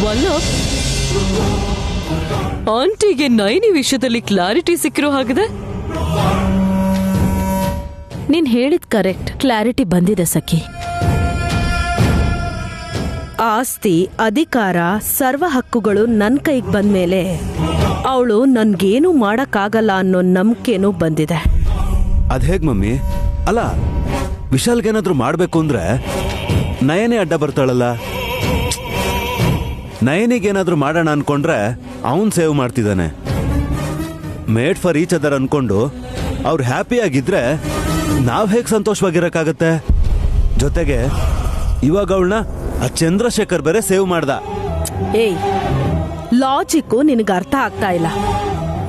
ವಲ್ಲಭ್, ಆಂಟಿಗೆ ನೈನಿ ವಿಷಯದಲ್ಲಿ ಕ್ಲಾರಿಟಿ ಸಿಕ್ಕಿರೋ ಹಾಗಿದೆ. ನೀನ್ ಹೇಳಿದ್ ಕರೆಕ್ಟ್, ಕ್ಲಾರಿಟಿ ಬಂದಿದೆ ಸಖಿ. ಆಸ್ತಿ, ಅಧಿಕಾರ, ಸರ್ವ ಹಕ್ಕುಗಳು ನನ್ ಕೈಗೆ ಬಂದ್ಮೇಲೆ ಅವಳು ನನ್ಗೇನು ಮಾಡಕ್ಕಾಗಲ್ಲ ಅನ್ನೋ ನಂಬಿಕೆನೂ ಬಂದಿದೆ. ಅದ್ಹೇಗ್ ಮಮ್ಮಿ? ಅಲ್ಲ, ವಿಶಾಲ್ಗೇನಾದ್ರೂ ಮಾಡ್ಬೇಕು ಅಂದ್ರೆ ನಯನೇ ಅಡ್ಡ ಬರ್ತಾಳಲ್ಲ. ನಯನಿಗೇನಾದ್ರೂ ಮಾಡೋಣ ಅನ್ಕೊಂಡ್ರೆ ಅವನ್ ಸೇವ್ ಮಾಡ್ತಿದ್ದಾನೆ. ಮೇಡ್ ಫಾರ್ ಈಚ್ ಅದರ್ ಅನ್ಕೊಂಡು ಅವ್ರು ಹ್ಯಾಪಿ ಆಗಿದ್ರೆ ನಾವ್ ಹೇಗ್ ಸಂತೋಷವಾಗಿರಕ್ಕಾಗತ್ತೆ? ಜೊತೆಗೆ ಇವಾಗ ಅವಳನ್ನ ಆ ಚಂದ್ರಶೇಖರ್ ಬೇರೆ ಸೇವ್ ಮಾಡ್ದ. ಏಯ್, ಲಾಜಿಕ್ಕು ನಿನಗೆ ಅರ್ಥ ಆಗ್ತಾ ಇಲ್ಲ.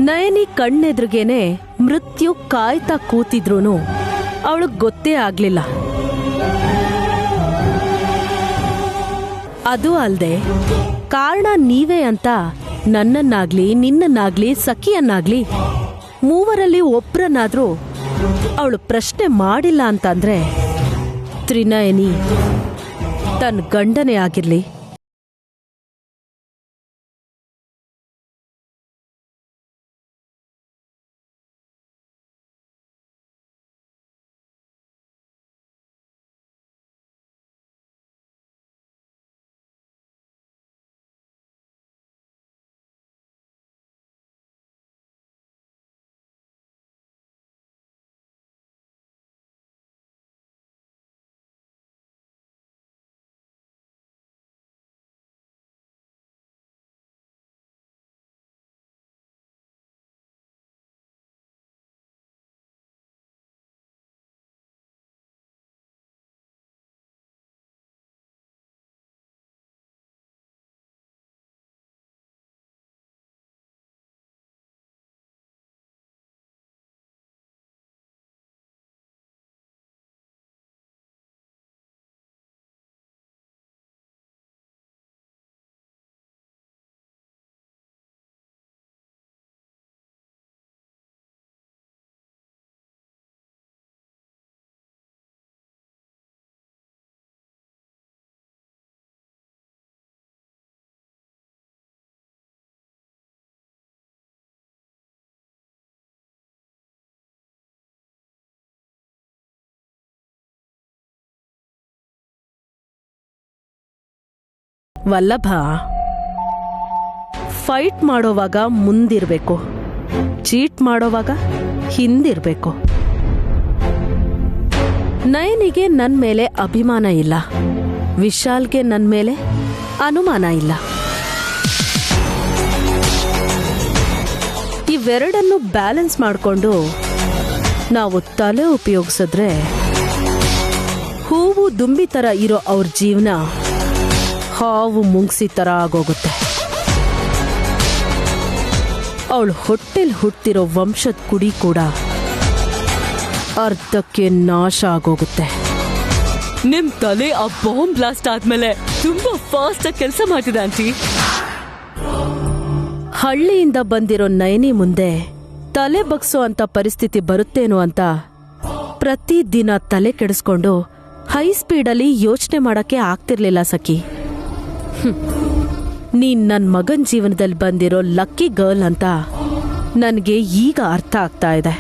ನಯನಿ ಕಣ್ಣೆದ್ರಿಗೇನೆ ಮೃತ್ಯು ಕಾಯ್ತಾ ಕೂತಿದ್ರೂನು ಅವಳಿಗೆ ಗೊತ್ತೇ ಆಗ್ಲಿಲ್ಲ. ಅದು ಅಲ್ದೆ ಕಾರಣ ನೀವೇ ಅಂತ ನನ್ನನ್ನಾಗ್ಲಿ ನಿನ್ನನ್ನಾಗ್ಲಿ ಸಖಿಯನ್ನಾಗ್ಲಿ ಮೂವರಲ್ಲಿ ಒಬ್ರನ್ನಾದ್ರೂ ಅವಳು ಪ್ರಶ್ನೆ ಮಾಡಿಲ್ಲ ಅಂತಂದ್ರೆ ತ್ರಿನಯನಿ ತನ್ನ ಗಂಡನೇ ಆಗಿರ್ಲಿ, ವಲ್ಲಭ, ಫೈಟ್ ಮಾಡೋವಾಗ ಮುಂದಿರ್ಬೇಕು, ಚೀಟ್ ಮಾಡೋವಾಗ ಹಿಂದಿರ್ಬೇಕು. ನಯನಿಗೆ ನನ್ ಮೇಲೆ ಅಭಿಮಾನ ಇಲ್ಲ, ವಿಶಾಲ್ಗೆ ನನ್ ಮೇಲೆ ಅನುಮಾನ ಇಲ್ಲ. ಇವೆರಡನ್ನು ಬ್ಯಾಲೆನ್ಸ್ ಮಾಡಿಕೊಂಡು ನಾವು ತಲೆ ಉಪಯೋಗಿಸಿದ್ರೆ ಹೂವು ದುಂಬಿ ತರ ಇರೋ ಅವ್ರ ಜೀವನ ಹಾವು ಮುಂಗ್ಸಿ ತರ ಆಗೋಗುತ್ತೆ. ಅವಳು ಹೊಟ್ಟೆಲ್ ಹುಟ್ಟಿರೋ ವಂಶದ ಕುಡಿ ಕೂಡ ಅರ್ಧಕ್ಕೆ ನಾಶ ಆಗೋಗುತ್ತೆ. ನಿಮ್ ತಲೆ ಆ ಬಾಂಬ್ ಬ್ಲಾಸ್ಟ್ ಆದ್ಮೇಲೆ ತುಂಬಾ ಫಾಸ್ಟ್ ಆಗಿ ಕೆಲಸ ಮಾಡ್ತಿದೆ ಆಂಟಿ. ಹಳ್ಳಿಯಿಂದ ಬಂದಿರೋ ನಯನಿ ಮುಂದೆ ತಲೆ ಬಗ್ಸೋ ಅಂತ ಪರಿಸ್ಥಿತಿ ಬರುತ್ತೇನೋ ಅಂತ ಪ್ರತಿದಿನ ತಲೆ ಕೆಡಿಸ್ಕೊಂಡು ಹೈ ಸ್ಪೀಡಲ್ಲಿ ಯೋಚನೆ ಮಾಡಕ್ಕೆ ಆಗ್ತಿರ್ಲಿಲ್ಲ ಸಖಿ. ನೀನ್ ನನ್ ಮಗನ್ ಜೀವನದಲ್ಲಿ ಬಂದಿರೋ ಲಕ್ಕಿ ಗರ್ಲ್ ಅಂತ ನನ್ಗೆ ಈಗ ಅರ್ಥ ಆಗ್ತಾ ಇದೆ.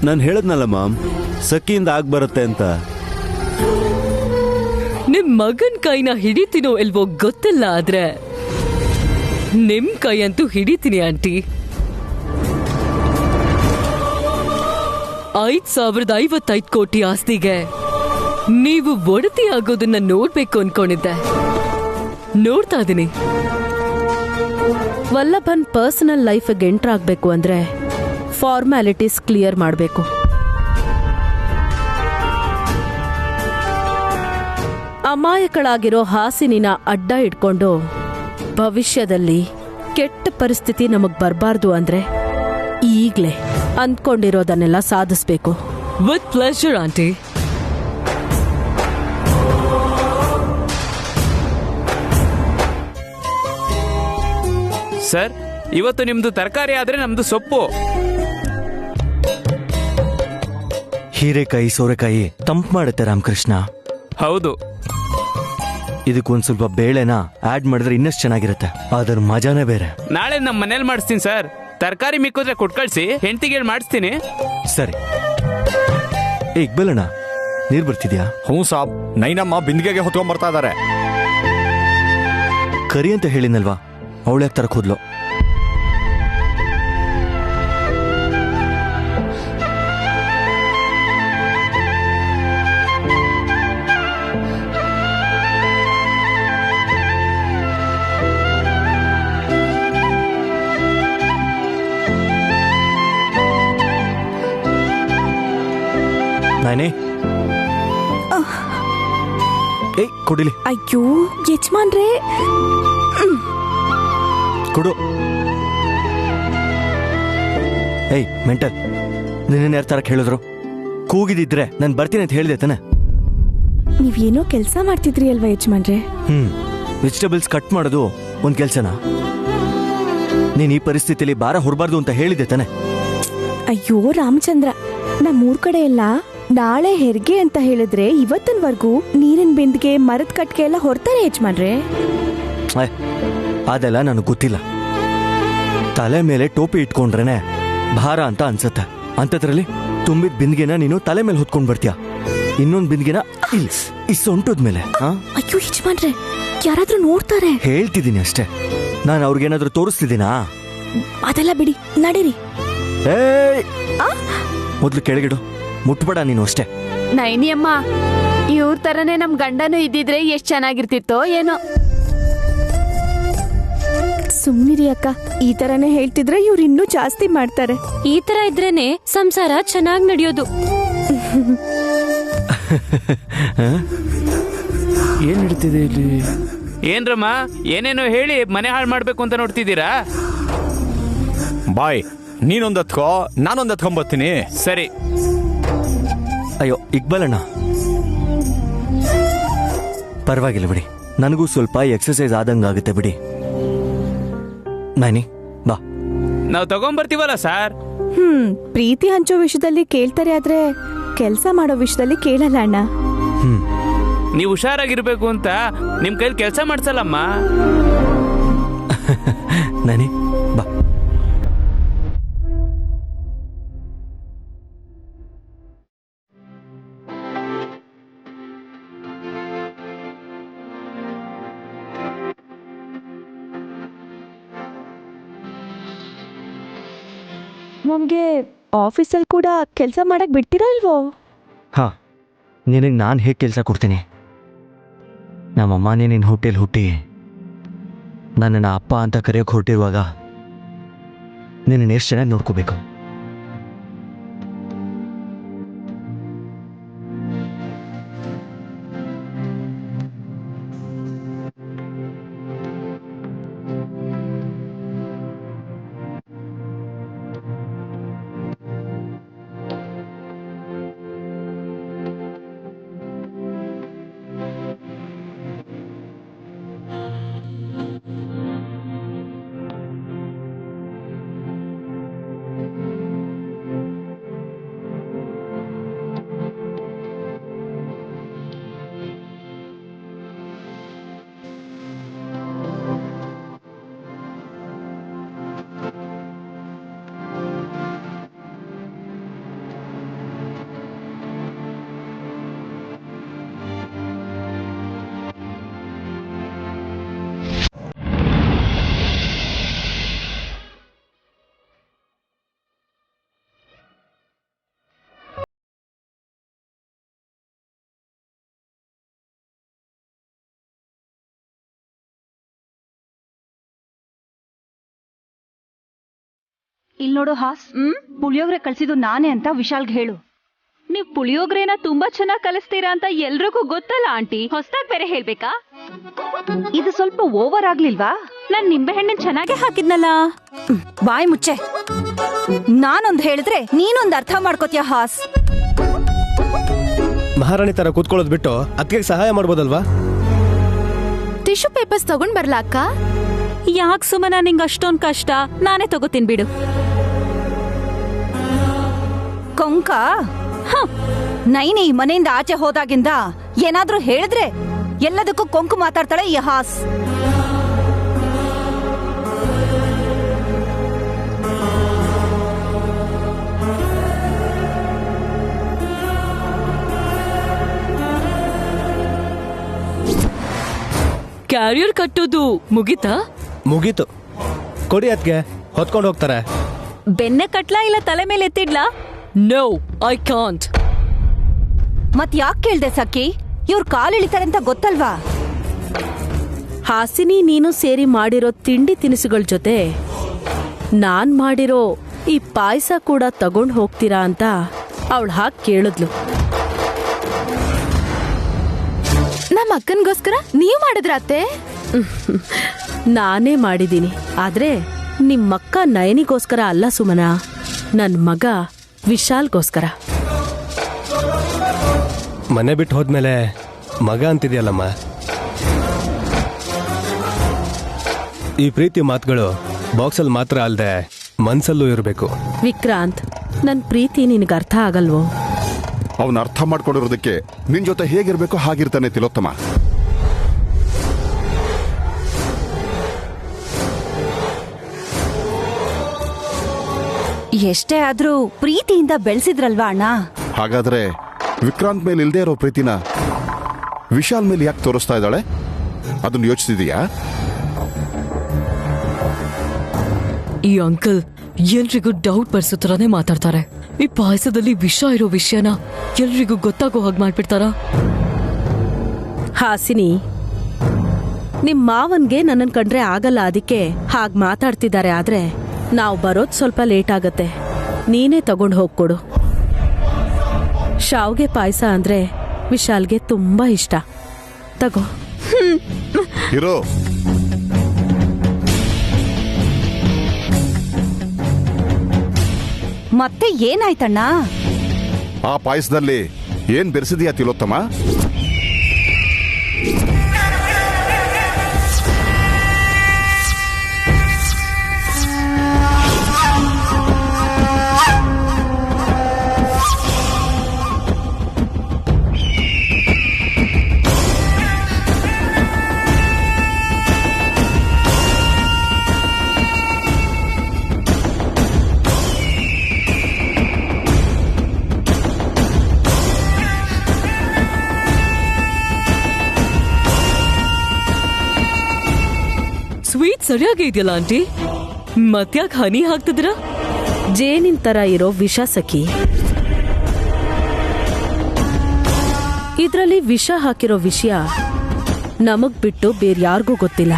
ನಾನು ಹೇಳದ್ನಲ್ಲ ಮಾಮ್, ಸಖಿಯಿಂದ ಆಗ್ಬರುತ್ತೆ ಅಂತ. ನಿಮ್ ಮಗನ್ ಕೈನ ಹಿಡಿತೀನೋ ಇಲ್ವೋ ಗೊತ್ತಿಲ್ಲ, ಆದ್ರೆ ನಿಮ್ ಕೈ ಅಂತೂ ಹಿಡಿತೀನಿ ಆಂಟಿ. 5,055 ಕೋಟಿ ಆಸ್ತಿಗೆ ನೀವು ಒಡತಿ ಆಗೋದನ್ನ ನೋಡ್ಬೇಕು ಅನ್ಕೊಂಡಿದ್ದೆ. ನೋಡ್ತಾ ಇದೀನಿ. ವಲ್ಲಭನ್ ಪರ್ಸನಲ್ ಲೈಫ್ಗೆ ಎಂಟರ್ ಆಗ್ಬೇಕು ಅಂದ್ರೆ ಫಾರ್ಮ್ಯಾಲಿಟೀಸ್ ಕ್ಲಿಯರ್ ಮಾಡಬೇಕು. ಅಮಾಯಕಳಾಗಿರೋ ಹಾಸಿನಿನ ಅಡ್ಡ ಇಟ್ಕೊಂಡು ಭವಿಷ್ಯದಲ್ಲಿ ಕೆಟ್ಟ ಪರಿಸ್ಥಿತಿ ನಮಗ್ ಬರಬಾರ್ದು ಅಂದ್ರೆ ಈಗ್ಲೇ ಅಂದ್ಕೊಂಡಿರೋದನ್ನೆಲ್ಲ ಸಾಧಿಸ್ಬೇಕು. With pleasure aunty. ಸರ್, ಇವತ್ತು ನಿಮ್ದು ತರಕಾರಿ ಆದ್ರೆ ನಮ್ದು ಸೊಪ್ಪು. ಹೀರೆಕಾಯಿ ಸೋರೆಕಾಯಿ ತಂಪು ಮಾಡುತ್ತೆ ರಾಮಕೃಷ್ಣ. ಹೌದು. ಇದಕ್ಕೊಂದ್ ಸ್ವಲ್ಪ ಬೇಳೆನ ಆಡ್ ಮಾಡಿದ್ರೆ ಇನ್ನಷ್ಟು ಚೆನ್ನಾಗಿರುತ್ತೆ. ಅದರ ಮಜಾನೇ ಬೇರೆ. ನಾಳೆ ನಮ್ಮ ಮನೇಲಿ ಮಾಡಿಸ್ತೀನಿ ಸರ್. ತರಕಾರಿ ಮಿಕ್ಕಿದ್ರೆ ಕೊಟ್ಟು ಕಳಿಸಿ, ಹೆಂಡತಿಗೆ ಹೇಳಿ ಮಾಡಿಸ್ತೀನಿ. ಸರಿ. ಇಕ್ಬಲಣ್ಣ, ನೀರ್ ಬರ್ತಿದ್ಯಾ? ಹ್ಞೂ ಸಾಬ್, ನೈನಮ್ಮ ಬಿಂದಿಗೆಗೆ ಹೊತ್ಕೊಂಡ್ ಬರ್ತಾ ಇದಾರೆ. ಕರಿ ಅಂತ ಹೇಳಿನಲ್ವಾ, ಅವಳು ಯಾಕೆ ತರಕ್ ಹೋದ್ಲು? ನಾನೇ ಏಯ್ ಕೊಡಿಲಿ. ಅಯ್ಯೋ ಯಜಮಾನ್ರೇ, ಕೊಡು. ಏಯ್ ಮೆಂಟಲ್, ನಿನ್ನ ಯಾರು ತರಕ್ ಹೇಳಿದ್ರು? ಕೂಗಿದಿದ್ರೆ ನಾನು ಬರ್ತೀನಿ ಅಂತ ಹೇಳಿದೆ ತಾನೆ? ನೀವೇನೋ ಕೆಲಸ ಮಾಡ್ತಿದ್ರಿ ಅಲ್ವಾ ಯಜಮಾನ್ರೆ? ವೆಜಿಟೇಬಲ್ಸ್ ಕಟ್ ಮಾಡೋದು ಒಂದ್ ಕೆಲ್ಸನಾ? ನೀನ್ ಈ ಪರಿಸ್ಥಿತಿಯಲ್ಲಿ ಭಾರ ಹೊರಬಾರ್ದು ಅಂತ ಹೇಳಿದೆ ತಾನೆ? ಅಯ್ಯೋ ರಾಮಚಂದ್ರ, ನಮ್ಮೂರ್ ಕಡೆ ಎಲ್ಲ ನಾಳೆ ಹೆರಿಗೆ ಅಂತ ಹೇಳಿದ್ರೆ ಇವತ್ತಿನವರೆಗೂ ನೀರಿನ ಬಿಂದಿಗೆ, ಮರದ ಕಟ್ಗೆ ಎಲ್ಲ ಹೊರ್ತಾರೆ ಯಜಮಾನ್ರೆ. ಅದೆಲ್ಲ ನನಗೆ ಗೊತ್ತಿಲ್ಲ. ತಲೆ ಮೇಲೆ ಟೋಪಿ ಇಟ್ಕೊಂಡ್ರೇನೆ ಭಾರ ಅಂತ ಅನ್ಸತ್ತೆ. ಅಂತದ್ರಲ್ಲಿ ತುಂಬಿದ ಬಿಂದಿಗೆನ ನೀನು ತಲೆ ಮೇಲೆ ಹೊತ್ಕೊಂಡ್ ಬರ್ತೀಯ, ಇನ್ನೊಂದ್ ಬಿಂದಿಗೆನ ಈ ಸೊಂಟದ ಮೇಲೆ. ಅಯ್ಯೋ ಯಜಮಾನ್ರೆ, ಯಾರಾದ್ರೂ ನೋಡ್ತಾರೆ. ಹೇಳ್ತಿದ್ದೀನಿ ಅಷ್ಟೇ, ನಾನು ಅವ್ರಿಗೇನಾದ್ರೂ ತೋರಿಸ್ತಿದ್ದೀನಾ? ಅದೆಲ್ಲ ಬಿಡಿ, ನಡೀರಿ. ಏಯ್, ಮೊದ್ಲು ಕೆಳಗಿಡು, ಮುಟ್ಬೇಡ ನೀನು ಅಷ್ಟೇ. ನೈನಿ ಅಮ್ಮ, ಇವ್ರ ತರನೇ ನಮ್ ಗಂಡನೂ ಇದ್ದಿದ್ರೆ ಎಷ್ಟ್ ಚೆನ್ನಾಗಿರ್ತಿತ್ತೋ ಏನೋ. ಸುಮ್ನಿರಿ ಅಕ್ಕ, ಈ ತರನೇ ಹೇಳ್ತಿದ್ರೆ ಇವ್ರು ಇನ್ನೂ ಜಾಸ್ತಿ ಮಾಡ್ತಾರೆ. ಈ ತರ ಇದ್ರೇನೆ ಸಂಸಾರ ಚೆನ್ನಾಗಿ ನಡೆಯೋದು. ಏನ್ ನಡೀತಿದೆ ಇಲ್ಲಿ? ಏನ್ರಮ್ಮ, ಏನೇನೋ ಹೇಳಿ ಮನೆ ಹಾಳು ಮಾಡ್ಬೇಕು ಅಂತ ನೋಡ್ತಿದ್ದೀರಾ? ಬಾಯ್, ನೀನೊಂದ್ ಹತ್ಕೋ, ನಾನೊಂದ್ ಹತ್ಕೊಂಬರ್ತೀನಿ. ಸರಿ. ಅಯ್ಯೋ ಇಕ್ಬಲಣ್ಣ, ಪರವಾಗಿಲ್ಲ ಬಿಡಿ, ನನಗೂ ಸ್ವಲ್ಪ ಎಕ್ಸರ್ಸೈಸ್ ಆದಂಗಾಗುತ್ತೆ ಬಿಡಿ. ನಾನಿ ಬಾ. ನಾವು ತಗೊಂಬರ್ತೀವಲ್ಲ ಸರ್. ಪ್ರೀತಿ ಹಂಚೋ ವಿಷಯದಲ್ಲಿ ಕೇಳ್ತಾರೆ, ಆದ್ರೆ ಕೆಲ್ಸ ಮಾಡೋ ವಿಷಯದಲ್ಲಿ ಕೇಳಲ್ಲ ಅಣ್ಣ. ನೀವು ಹುಷಾರಾಗಿರ್ಬೇಕು ಅಂತ ನಿಮ್ ಕೈಲಿ ಕೆಲಸ ಮಾಡ್ಸಲ್ಲಮ್ಮ. ನಾನಿ ಬಾ. ನಮ್ಗೆ ಆಫೀಸಲ್ಲಿ ಕೂಡ ಕೆಲಸ ಮಾಡಕ್ ಬಿಡ್ತೀರಾ ಇಲ್ವೋ? ಹಾ, ನಿನಗೆ ನಾನು ಹೇಗೆ ಕೆಲಸ ಕೊಡ್ತೀನಿ? ನಮ್ಮಮ್ಮನೇ ನಿನ್ನ ಹೊಟ್ಟೆಲಿ ಹುಟ್ಟಿ ನನ್ನನ್ನು ಅಪ್ಪ ಅಂತ ಕರೆಯೋಕೆ ಹೊರಟಿರುವಾಗ ನಿನ್ನನ್ನು ಎಷ್ಟು ಚೆನ್ನಾಗಿ ನೋಡ್ಕೋಬೇಕು. ಇಲ್ ನೋಡು ಹಾಸ್, ಪುಳಿಯೋಗ್ರೆ ಕಳ್ಸಿದ್ದು ನಾನೇ ಅಂತ ವಿಶಾಲ್ಗೆ ಹೇಳು. ನೀವ್ ಪುಳಿಯೋಗ್ರೆನ ತುಂಬಾ ಚೆನ್ನಾಗಿ ಕಲಿಸ್ತೀರಾ ಅಂತ ಎಲ್ರಿಗೂ ಗೊತ್ತಲ್ಲ ಆಂಟಿ, ಹೊಸದಾಗಿ ಬೇರೆ ಹೇಳ್ಬೇಕಾ? ಇದು ಸ್ವಲ್ಪ ಓವರ್ ಆಗ್ಲಿಲ್ವಾ? ನಾನ್ ನಿಂಬೆ ಹಣ್ಣನ್ ಚೆನ್ನಾಗೆ ಹಾಕಿದ್ನಲ್ಲ. ಬಾಯ್ ಮುಚ್ಚೆ. ನಾನೊಂದ್ ಹೇಳಿದ್ರೆ ನೀನೊಂದ್ ಅರ್ಥ ಮಾಡ್ಕೋತೀಯ ಹಾಸ್. ಮಹಾರಾಣಿ ತರ ಕೂತ್ಕೊಳ್ಳೋದ್ ಬಿಟ್ಟು ಅದಕ್ಕೆ ಸಹಾಯ ಮಾಡ್ಬೋದಲ್ವಾ? ಟಿಶ್ಯೂ ಪೇಪರ್ಸ್ ತಗೊಂಡ್ ಬರ್ಲಾ ಅಕ್ಕ? ಯಾಕೆ ಸುಮನ ನಿಂಗೆ ಅಷ್ಟೊಂದ್ ಕಷ್ಟ? ನಾನೇ ತಗೋತೀನಿ ಬಿಡು. ಕೊಂಕ, ನೈನಿ ಈ ಮನೆಯಿಂದ ಆಚೆ ಹೋದಾಗಿಂದ ಏನಾದ್ರೂ ಹೇಳಿದ್ರೆ ಎಲ್ಲದಕ್ಕೂ ಕೊಂಕು ಮಾತಾಡ್ತಾಳೆ ಈ ಹಾಸ್. ಕ್ಯಾರಿಯರ್ ಕಟ್ಟೋದು ಮುಗಿತಾ? ಮುಗೀತು. ಕೊಡಿ ಅದ್ಗೆ ಹೊತ್ಕೊಂಡು ಹೋಗ್ತಾರೆ. ಬೆನ್ನೆ ಕಟ್ಲಾ ಇಲ್ಲ ತಲೆ ಮೇಲೆ ಎತ್ತಿಡ್ಲಾ? No, I can't. ಮತ್ ಯಾಕೆ ಕೇಳ್ದೆ ಸಖಿ? ಇವ್ರು ಕಾಲಿಳಿತಾರೆ ಅಂತ ಗೊತ್ತಲ್ವಾ? ಹಾಸಿನಿ ನೀನು ಸೇರಿ ಮಾಡಿರೋ ತಿಂಡಿ ತಿನಿಸುಗಳ ಜೊತೆ ನಾನ್ ಮಾಡಿರೋ ಈ ಪಾಯಸ ಕೂಡ ತಗೊಂಡ್ ಹೋಗ್ತೀರಾ ಅಂತ ಅವಳು ಹಾಗೆ ಕೇಳಿದ್ಲು. ನಮ್ಮ ಅಕ್ಕನ್ಗೋಸ್ಕರ ನೀವ್ ಮಾಡಿದ್ರತ್ತೆ? ನಾನೇ ಮಾಡಿದ್ದೀನಿ, ಆದ್ರೆ ನಿಮ್ಮಕ್ಕ ನಯನಿಗೋಸ್ಕರ ಅಲ್ಲ ಸುಮನಾ, ನನ್ ಮಗ ವಿಶಾಲ್ಗೋಸ್ಕರ. ಮನೆ ಬಿಟ್ಟು ಹೋದ್ಮೇಲೆ ಮಗ ಅಂತಿದ್ಯಲ್ಲಮ್ಮ. ಈ ಪ್ರೀತಿ ಮಾತುಗಳು ಬಾಕ್ಸಲ್ಲಿ ಮಾತ್ರ ಅಲ್ಲದೆ ಮನ್ಸಲ್ಲೂ ಇರಬೇಕು. ವಿಕ್ರಾಂತ್, ನನ್ ಪ್ರೀತಿ ನಿನಗೆ ಅರ್ಥ ಆಗಲ್ವೋ? ಅವನ ಅರ್ಥ ಮಾಡ್ಕೊಂಡಿರೋದಕ್ಕೆ ನಿನ್ ಜೊತೆ ಹೇಗಿರ್ಬೇಕೋ ಹಾಗಿರ್ತಾನೆ ತಿಲೋತ್ತಮ. ಎಷ್ಟೇ ಆದ್ರೂ ಪ್ರೀತಿಯಿಂದ ಬೆಳೆಸಿದ್ರಲ್ವಾ ಅಣ್ಣ? ಹಾಗಾದ್ರೆ ವಿಕ್ರಾಂತ್ ಮೇಲೆ ಇಲ್ದೇ ಇರೋ ಪ್ರೀತಿನ ವಿಶಾಲ್ ಮೇಲೆ ಯಾಕೆ ತೋರಿಸ್ತಾ ಇದ್ದಾಳೆ? ಅದನ್ನ ಯೋಚಿಸಿದೀಯಾ? ಈ ಅಂಕಲ್ ಎಲ್ರಿಗೂ ಡೌಟ್ ಬರ್ಸೋ ತರಾನೇ ಮಾತಾಡ್ತಾರೆ. ಈ ಪಾಯಸದಲ್ಲಿ ವಿಷ ಇರೋ ವಿಷಯನ ಎಲ್ರಿಗೂ ಗೊತ್ತಾಗೋ ಹಾಗೆ ಮಾಡ್ಬಿಡ್ತಾರ. ಹಾಸಿನಿ, ನಿಮ್ ಮಾವನ್ಗೆ ನನ್ನನ್ ಕಂಡ್ರೆ ಆಗಲ್ಲ, ಅದಕ್ಕೆ ಹಾಗ್ ಮಾತಾಡ್ತಿದ್ದಾರೆ. ಆದ್ರೆ ನಾವು ಬರೋದ್ ಸ್ವಲ್ಪ ಲೇಟ್ ಆಗತ್ತೆ. ನೀನೇ ತಗೊಂಡ್ ಹೋಗ್ಕೊಡು. ಶಾವ್ಗೆ ಪಾಯಸ ಅಂದ್ರೆ ವಿಶಾಲ್ಗೆ ತುಂಬಾ ಇಷ್ಟ. ತಗೋ. ಇರೋ. ಮತ್ತೆ ಏನಾಯ್ತಣ್ಣ? ಆ ಪಾಯಸದಲ್ಲಿ ಏನ್ ಬೆರೆಸಿದೀಯಾ ತಿಲೋತ್ತಮ? ಸ್ವೀಟ್ ಸರಿಯಾಗಿ ಇದೆಯಲ್ಲ ಆಂಟಿ, ಮತ್ಯಾಕ್ ಹನಿ ಹಾಕ್ತಿದ್ರ? ಜೇನಿನ ತರ ಇರೋ ವಿಷ ಸಖಿ. ಇದ್ರಲ್ಲಿ ವಿಷ ಹಾಕಿರೋ ವಿಷಯ ನಮಗ್ ಬಿಟ್ಟು ಬೇರ್ಯಾರಿಗೂ ಗೊತ್ತಿಲ್ಲ.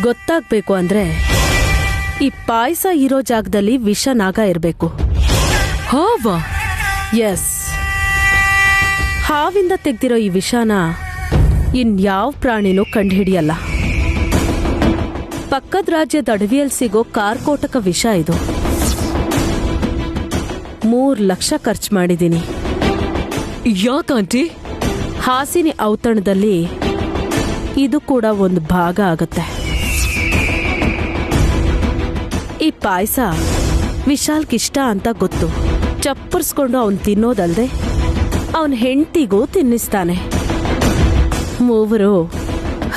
ಗೊತ್ತಾಗ್ಬೇಕು ಅಂದ್ರೆ ಈ ಪಾಯಸ ಇರೋ ಜಾಗದಲ್ಲಿ ವಿಷ ನಾಗ ಇರ್ಬೇಕು. ಹಾವಾ? ಎಸ್. ಹಾವಿಂದ ತೆಗ್ದಿರೋ ಈ ವಿಷನ ಇನ್ಯಾವ ಪ್ರಾಣಿನೂ ಕಂಡುಹಿಡಿಯಲ್ಲ. ಪಕ್ಕದ ರಾಜ್ಯದ ಅಡವಿಯಲ್ಲಿ ಸಿಗೋ ಕಾರ್ಕೋಟಕ ವಿಷ ಇದು. 3 ಲಕ್ಷ ಖರ್ಚು ಮಾಡಿದ್ದೀನಿ. ಯಾಕಂಟಿ? ಹಾಸಿನಿ ಔತಣದಲ್ಲಿ ಇದು ಕೂಡ ಒಂದು ಭಾಗ ಆಗತ್ತೆ. ಈ ಪಾಯಸ ವಿಶಾಲ್ಗಿಷ್ಟ ಅಂತ ಗೊತ್ತು. ಚಪ್ಪರ್ಸ್ಕೊಂಡು ಅವನ್ ತಿನ್ನೋದಲ್ದೆ ಅವನ್ ಹೆಂಡತಿಗೂ ತಿನ್ನಿಸ್ತಾನೆ. ಮೂವರು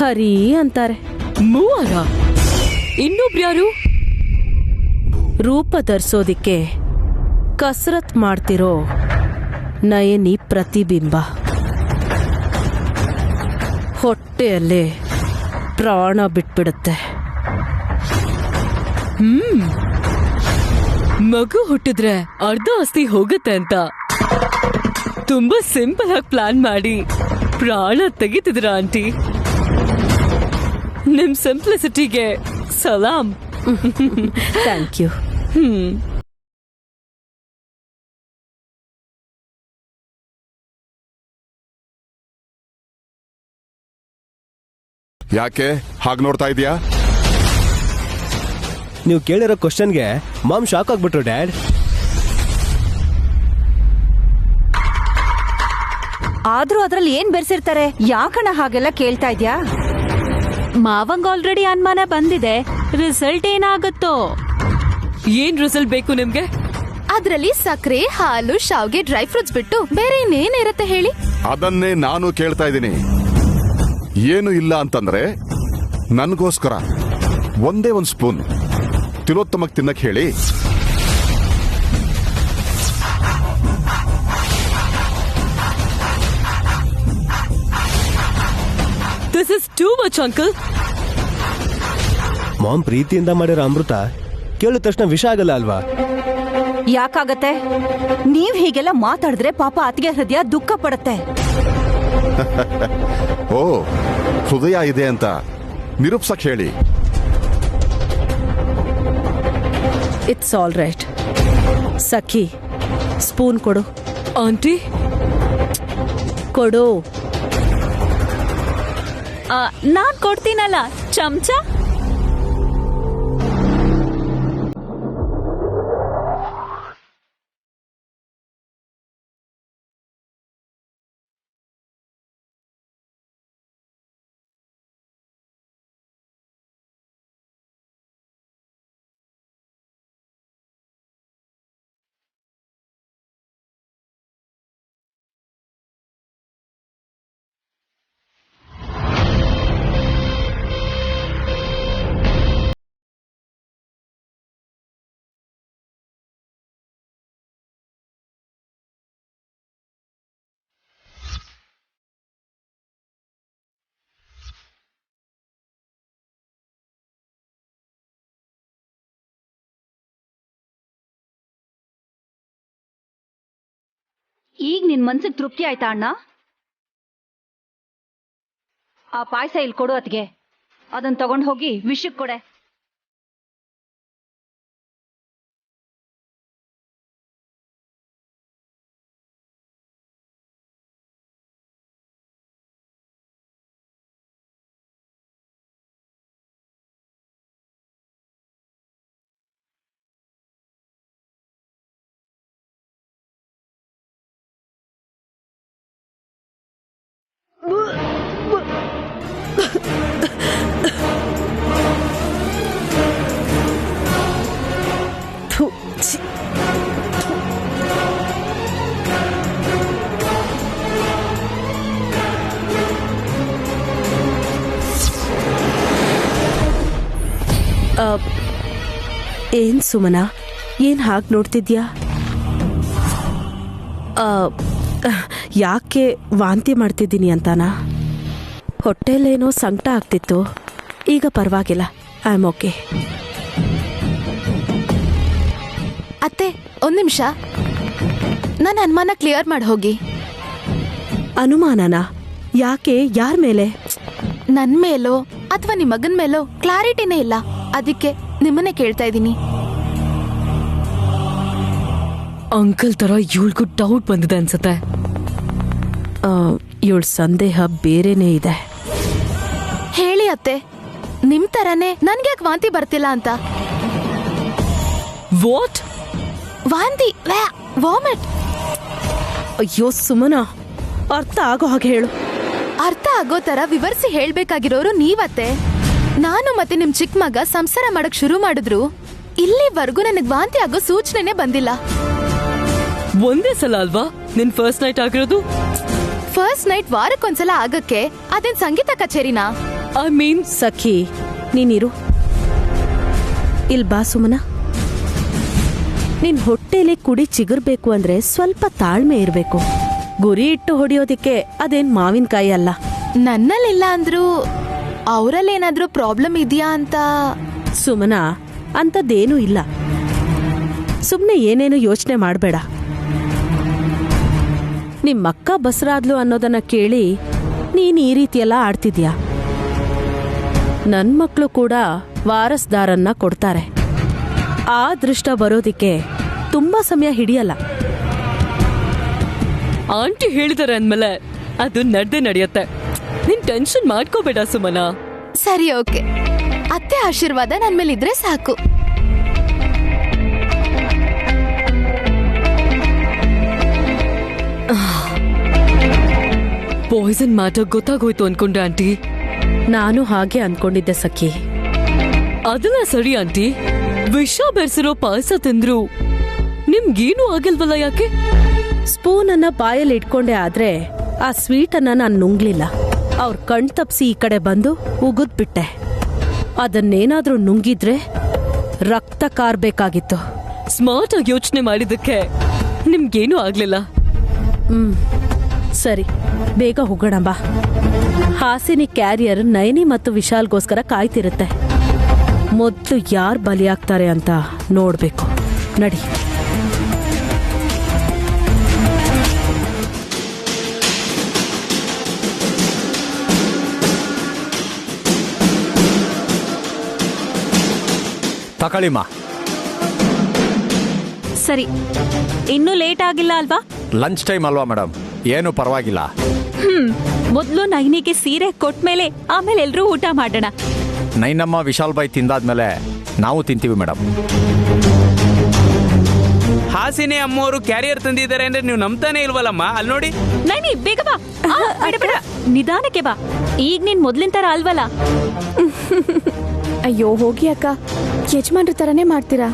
ಹರಿ ಅಂತಾರೆ. ಮೂವರ? ಇನ್ನೊಬ್ರ್ಯಾರು? ರೂಪ ಧರಿಸೋದಿಕ್ಕೆ ಕಸರತ್ ಮಾಡ್ತಿರೋ ನಯನಿ ಪ್ರತಿಬಿಂಬ. ಹೊಟ್ಟೆಯಲ್ಲೇ ಪ್ರಾಣ ಬಿಟ್ಬಿಡುತ್ತೆ. ಮಗು ಹುಟ್ಟಿದ್ರೆ ಅರ್ಧ ಆಸ್ತಿ ಹೋಗುತ್ತೆ ಅಂತ ತುಂಬಾ ಸಿಂಪಲ್ ಆಗಿ ಪ್ಲಾನ್ ಮಾಡಿ ಪ್ರಾಣ ತೆಗಿತಿದ್ರ ಆಂಟಿ. ನಿಮ್ ಸಿಂಪ್ಲಿಸಿಟಿಗೆ ಸಲಾಂ. Thank you. ಯಾಕೆ ಹಾಗೆ ನೋಡ್ತಾ ಇದೀಯಾ? ನೀವು ಕೇಳಿರೋ ಕ್ವಶನ್ಗೆ ಮಾಮ್ ಶಾಕ್ ಆಗ್ಬಿಟ್ರು ಡ್ಯಾಡ್. ಆದ್ರೂ ಅದ್ರಲ್ಲಿ ಏನ್ ಬೆರೆಸಿರ್ತಾರೆ? ಯಾಕಣ್ಣ ಹಾಗೆಲ್ಲ ಕೇಳ್ತಾ ಇದ್ಯಾ? ಮಾವಂಗ್ ಆಲ್ರೆಡಿ ಅನುಮಾನ ಬಂದಿದೆ. ರಿಸಲ್ಟ್ ಏನಾಗುತ್ತೋ? ಏನ್ ರಿಸಲ್ಟ್ ಬೇಕು ನಿಮ್ಗೆ? ಅದ್ರಲ್ಲಿ ಸಕ್ಕರೆ, ಹಾಲು, ಶಾವ್ಗೆ, ಡ್ರೈ ಫ್ರೂಟ್ಸ್ ಬಿಟ್ಟು ಬೇರೆ ಇನ್ನೇನಿರುತ್ತೆ ಹೇಳಿ? ಅದನ್ನೇ ನಾನು ಕೇಳ್ತಾ ಇದ್ದೀನಿ. ಏನು ಇಲ್ಲ ಅಂತಂದ್ರೆ ನನಗೋಸ್ಕರ ಒಂದೇ ಒಂದು ಸ್ಪೂನ್ ತಿಲೋತ್ತಮಕ್ಕೆ ತಿನ್ನಕ್ಕೆ ಹೇಳಿ. This is too much uncle. Mom ಪ್ರೀತಿಯಿಂದ ಮಾಡಿರೋ ಅಮೃತ ಕೇಳಿದ ತಕ್ಷಣ ವಿಷ ಆಗಲ್ಲ ಅಲ್ವಾ? ಯಾಕಾಗತ್ತೆ? ನೀವ್ ಹೀಗೆಲ್ಲ ಮಾತಾಡಿದ್ರೆ ಪಾಪ ಅತಿಗೆ ಹೃದಯ ದುಃಖ ಪಡುತ್ತೆ. ಓ, ಹೃದಯ ಇದೆ ಅಂತ ನಿರೂಪ್ಸಕ್ ಹೇಳಿ. It's all right. Sakhi, spoon ಕೊಡು. ಆಂಟಿ ಕೊಡು. ನಾನ್ ಕೊಡ್ತೀನಲ್ಲ ಚಮಚ. ಈಗ ನಿನ್ ಮನ್ಸಿಗೆ ತೃಪ್ತಿ ಆಯ್ತಾ ಅಣ್ಣ? ಆ ಪಾಯಸ ಇಲ್ಲಿ ಕೊಡು ಅತ್ಗೆ. ಅದನ್ನ ತಗೊಂಡ್ ಹೋಗಿ ವಿಷಕ್ ಕೊಡೆ. ಏನ್ ಸುಮನ, ಏನ್ ಹಾಗೆ ನೋಡ್ತಿದ್ಯಾ? ಯಾಕೆ ವಾಂತಿ ಮಾಡ್ತಿದ್ದೀನಿ ಅಂತಾನಾ? ಹೊಟ್ಟೆಲೇನೋ ಸಂಕಟ ಆಗ್ತಿತ್ತು, ಈಗ ಪರವಾಗಿಲ್ಲ. I am okay. ಅತ್ತೆ, ಒಂದ್ ನಿಮಿಷ, ನನ್ನ ಅನುಮಾನ ಕ್ಲಿಯರ್ ಮಾಡಿ ಹೋಗಿ. ಅನುಮಾನನ? ಯಾಕೆ? ಯಾರ ಮೇಲೆ? ನನ್ ಮೇಲೋ ಅಥವಾ ನಿಮ್ಮ ಮಗನ್ ಮೇಲೋ ಕ್ಲಾರಿಟಿನೇ ಇಲ್ಲ, ಅದಕ್ಕೆ ನಿಮ್ಮನ್ನೇ ಕೇಳ್ತಾ ಇದ್ದೀನಿ. ಅಂಕಲ್ ತರ ಇವಳಿಗೂ ಡೌಟ್ ಬಂದಿದೆ ಅನ್ಸುತ್ತೆ. ಇವಳ ಸಂದೇಹ ಬೇರೆನೇ ಇದೆ. ಹೇಳಿ ಅತ್ತೆ, ನಿಮ್ ತರನೇ ನನ್ಗ್ಯಾಕೆ ವಾಂತಿ ಬರ್ತಿಲ್ಲ ಅಂತ. ವಾಟ್? ವಾಂತಿ, ವಾಮಿಟ್. ಅಯ್ಯೋ ಸುಮನ, ಅರ್ಥ ಆಗೋ ಹಾಗೆ ಹೇಳು. ಅರ್ಥ ಆಗೋ ತರ ವಿವರಿಸಿ ಹೇಳ್ಬೇಕಾಗಿರೋರು ನೀವತ್ತೆ. ನಾನು ಮತ್ತೆ ನಿಮ್ ಚಿಕ್ಕ ಮಗ ಸಂಸಾರ ಮಾಡಕ್ ಶುರು ಮಾಡಿದ್ರು ಇಲ್ಲಿವರೆಗೂ ನನಗ್ ವಾಂತಿ ಆಗೋ ಸೂಚನೆನೇ ಬಂದಿಲ್ಲ. ಒಂದೇ ಸಲ ಅಲ್ವಾ ನಿನ್ ಫಸ್ಟ್ ನೈಟ್ ಆಗಿರೋದು? ಫಸ್ಟ್ ನೈಟ್ ವಾರಕ್ಕೊಂದ್ಸಲ ಆಗಕ್ಕೆ ಅದೇನ್ ಸಂಗೀತ ಕಚೇರಿನಾ? ಐ ಮೀನ್ ಸಖಿ, ನೀನಿರು. ಇಲ್ ಬಾ ಸುಮನ. ನಿನ್ ಹೊಟ್ಟೆಲಿ ಕುಡಿ ಚಿಗುರ್ಬೇಕು ಅಂದ್ರೆ ಸ್ವಲ್ಪ ತಾಳ್ಮೆ ಇರ್ಬೇಕು. ಗುರಿ ಇಟ್ಟು ಹೊಡಿಯೋದಿಕ್ಕೆ ಅದೇನ್ ಮಾವಿನಕಾಯಿ ಅಲ್ಲ. ನನ್ನಲ್ಲಿಲ್ಲ ಅಂದ್ರೂ ಅವರಲ್ಲೇನಾದ್ರೂ ಪ್ರಾಬ್ಲಮ್ ಇದೆಯಾ ಅಂತ. ಸುಮನ, ಅಂತದ್ದೇನೂ ಇಲ್ಲ. ಸುಮ್ನೆ ಏನೇನು ಯೋಚನೆ ಮಾಡಬೇಡ. ನಿಮ್ಮಕ್ಕ ಬಸರಾದ್ಲು ಅನ್ನೋದನ್ನ ಕೇಳಿ ನೀನ್ ಈ ರೀತಿಯೆಲ್ಲ ಆಡ್ತಿದ್ಯಾ. ನನ್ ಮಕ್ಳು ಕೂಡ ವಾರಸ್ದಾರನ್ನ ಕೊಡ್ತಾರೆ. ಆ ದೃಷ್ಟ ಬರೋದಿಕ್ಕೆ ತುಂಬಾ ಸಮಯ ಹಿಡಿಯಲ್ಲ. ಆಂಟಿ ಹೇಳಿದಾರೆ ಅಂದ್ಮೇಲೆ ಅದು ನಡ್ದೆ ನಡೆಯುತ್ತೆ. ನೀನ್ ಟೆನ್ಷನ್ ಮಾಡ್ಕೋಬೇಡ ಸುಮನ. ಸರಿ, ಓಕೆ. ಅತ್ತೆ ಆಶೀರ್ವಾದ ನನ್ ಮೇಲಿದ್ರೆ ಸಾಕು. ಪಾಯ್ಸನ್ ಮ್ಯಾಟರ್ ಗೊತ್ತಾಗೋಯ್ತು ಅನ್ಕೊಂಡೆ ಆಂಟಿ. ನಾನು ಹಾಗೆ ಅನ್ಕೊಂಡಿದ್ದೆ ಸಖಿ. ಅದನ್ನ ಸರಿ ಆಂಟಿ, ವಿಷ ಬೆರೆಸಿರೋ ಪಾಯಸ ತಿಂದ್ರು ನಿಮ್ಗೇನು ಆಗಿಲ್ವಲ್ಲ? ಯಾಕೆ? ಸ್ಪೂನ್ ಅನ್ನ ಬಾಯಲ್ಲಿ ಇಟ್ಕೊಂಡೆ, ಆದ್ರೆ ಆ ಸ್ವೀಟ್ ಅನ್ನ ನಾನು ನುಂಗ್ಲಿಲ್ಲ. ಅವ್ರ ಕಣ್ ತಪ್ಸಿ ಈ ಕಡೆ ಬಂದು ಉಗಿದ್ಬಿಟ್ಟೆ. ಅದನ್ನೇನಾದ್ರೂ ನುಂಗಿದ್ರೆ ರಕ್ತ ಕಾರ್ಬೇಕಾಗಿತ್ತು. ಸ್ಮಾರ್ಟ್ ಆಗಿ ಯೋಚನೆ ಮಾಡಿದ್ದಕ್ಕೆ ನಿಮ್ಗೇನೂ ಆಗ್ಲಿಲ್ಲ. ಸರಿ, ಬೇಗ ಹೋಗೋಣ ಬಾ. ಹಾಸಿನಿ ಕ್ಯಾರಿಯರ್ ನಯನಿ ಮತ್ತು ವಿಶಾಲ್ಗೋಸ್ಕರ ಕಾಯ್ತಿರುತ್ತೆ. ಮೊದಲು ಯಾರು ಬಲಿಯಾಗ್ತಾರೆ ಅಂತ ನೋಡ್ಬೇಕು. ನಡಿ. ತಕಳಿಮ್ಮ. ಸರಿ, ಇನ್ನೂ ಲೇಟ್ ಆಗಿಲ್ಲ ಅಲ್ವಾ? ಲಂಚ್ ಟೈಮ್ ಅಲ್ವಾ ಮೇಡಮ್, ಏನು ಪರವಾಗಿಲ್ಲ. ಮೊದ್ಲು ನೈನಿಗೆ ಸೀರೆ ಕೊಟ್ಮೇಲೆ ಆಮೇಲೆ ಎಲ್ರೂ ಊಟ ಮಾಡೋಣ. ನೈನಮ್ಮ ವಿಶಾಲ್ ಬಾಯ್ ತಿಂದಾದ್ಮೇಲೆ ನಾವು ತಿಂತೀವಿ ಮೇಡಮ್. ಹಾಸಿನಿ ಅಮ್ಮವರು ಕ್ಯಾರಿಯರ್ ತಂದಿದ್ದಾರೆ ಅಂದ್ರೆ ನೀವು ನಂಬ್ತಾನೆ ಇಲ್ವಲ್ಲಮ್ಮ? ಅಲ್ಲಿ ನೋಡಿ. ನೈನಿ ಬೇಗ ಬಾ. ಬೇಡ, ನಿಧಾನಕ್ಕೆ ಬಾ. ಈಗ ನೀನ್ ಮೊದ್ಲಿನ ತರ ಅಲ್ವಲ್ಲ. ಅಯ್ಯೋ ಹೋಗಿ ಅಕ್ಕ, ಯಜಮಾನ್ರ ತರನೇ ಮಾಡ್ತೀರಾ.